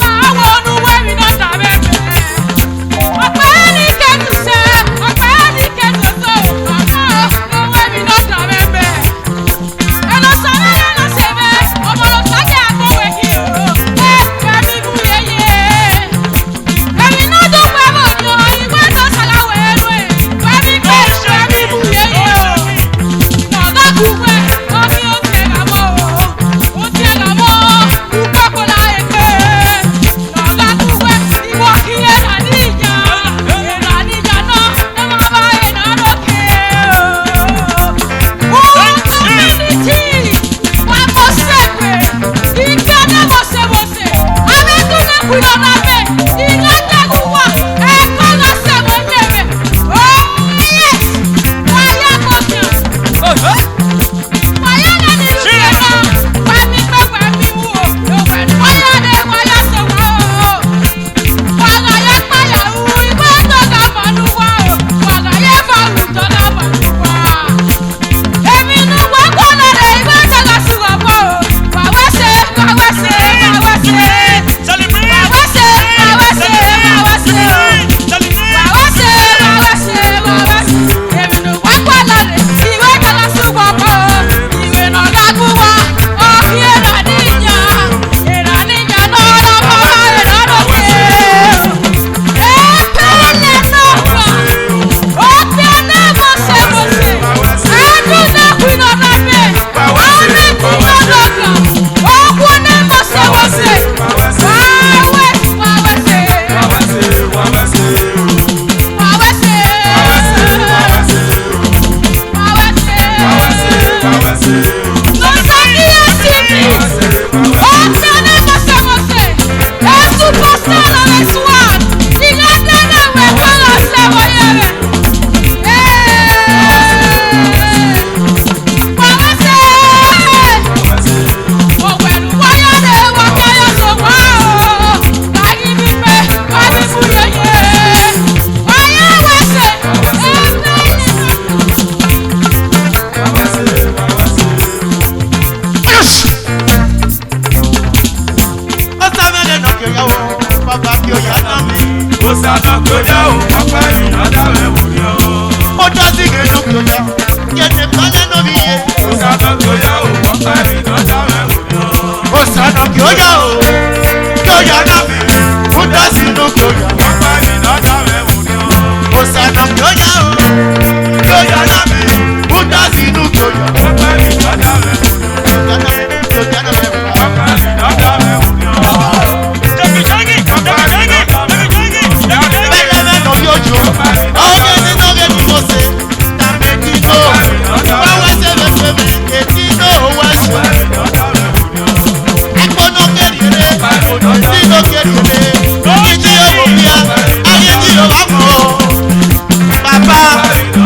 I want to wear it, not kí o yá o, bàbá kí o yá náà mi. Ó sáná kí ó yá o, pápá ìrìnàdá rẹ̀ wò ni o. Ó dá sí kèéjọ kí o yá, yẹ̀dẹ̀ balẹ̀ náà mi yé. Ó sáná kí ó yá o, pápá ìrìnàdá rẹ̀ wò ni o. Ó sáná kí o yá o, kí o yá náà mi. Ó dá sí inú kí o yá, pápá ìrìnàdá rẹ̀ wò ni o. ó sáná kí o yá o, kí o yá náà mi. Ó dá sí inú kí o yá, pápá ìrìnàdá rẹ̀ wò ni o. kí o yá náà mi, kí o yá náà mi. Pápá ìrìnàdá rẹ̀ wò ni o. Bẹ́ẹ̀ bẹ́ẹ̀ lọ bí ojú, ọ̀gẹ́ ní lọ́gẹ́ tí mo ṣe, tàbí kí n tó. Wáwá sẹ́lẹ̀ sẹ́lẹ̀, ètí náà wá ṣe. Ẹ̀gbọ́n náà kéré, òdì náà kéré. Ìjì yóò bíá, ayé tí yóò bá mọ̀ ọ́. Bàbá,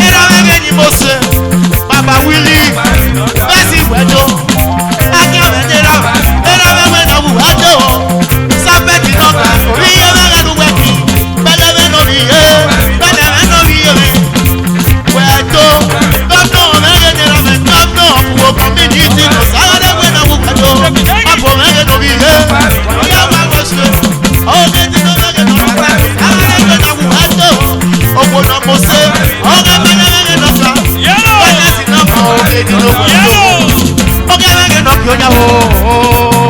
ẹ̀rọ mẹ́rin ni mo ṣe. Bàbá Wílí, bẹ́ẹ̀ sì wẹ̀jọ́. Ajá wẹ̀jẹ̀ náà, ẹ̀rọ mẹ́rin náà wù wá jẹ́ o. Sábẹ́ẹ̀kì náà kà, orí yẹn mẹ́rin ló wẹ̀ kí. Bẹ́lẹ́mẹ́ náà rí yé, bẹ́lẹ́mẹ́ náà rí yé mi. Wẹ̀jọ́, gọ́dọ̀ mẹ́rin ni ra mẹ́, gọ́dọ̀ wo community lọ sáyẹ́dẹ́gbẹ́ náà wù wẹ̀jọ́. Àbọ̀ mẹ́rin náà rí yé, ìyá máa wọ̀ ṣe. Ọ̀gẹ́ tí náà mẹ́rin náà wù wẹ̀jọ́, sáyẹ́dẹ́gbẹ́ náà wù wẹ̀jọ́. Òwò náà mo ṣe, ọ̀gẹ́ mẹ́rin náà fà. Bẹ́ẹ̀ sì náà mọ̀ ọ̀gẹ́ tí náà wẹ̀jọ́. Ọ̀gẹ́ mẹ́rin náà kí ó yá o.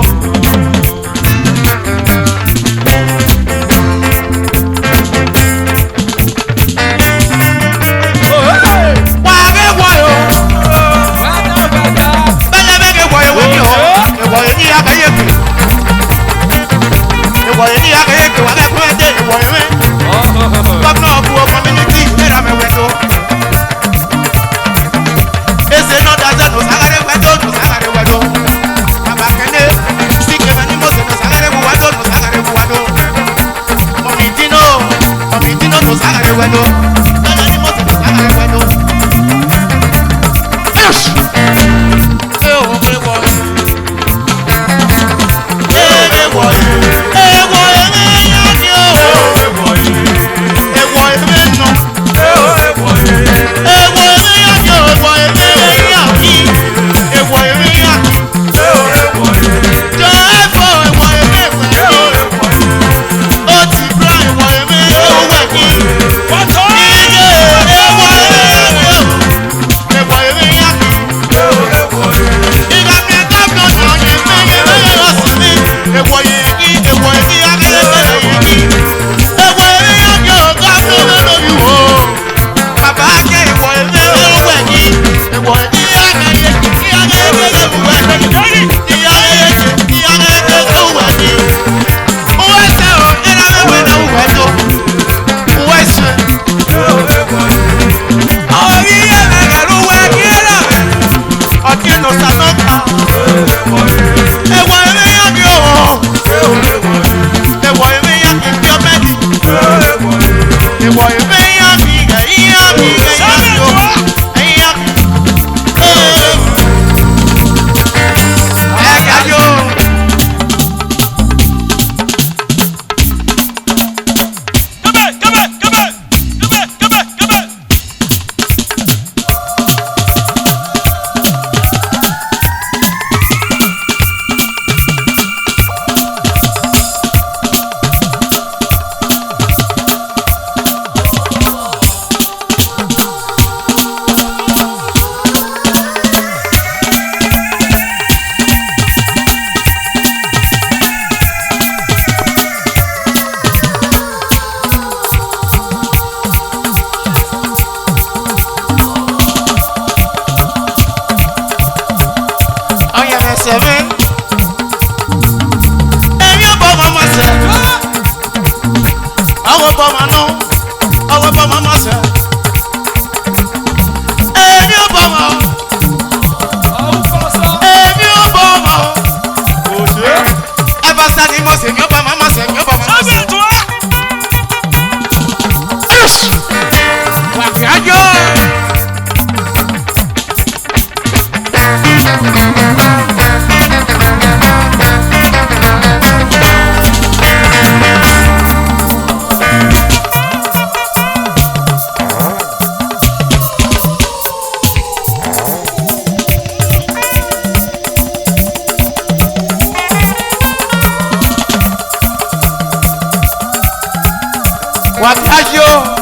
yo.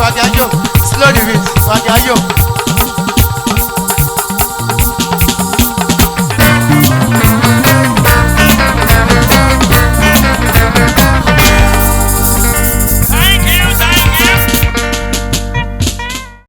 Fagayo, slow the beat, Fagayo.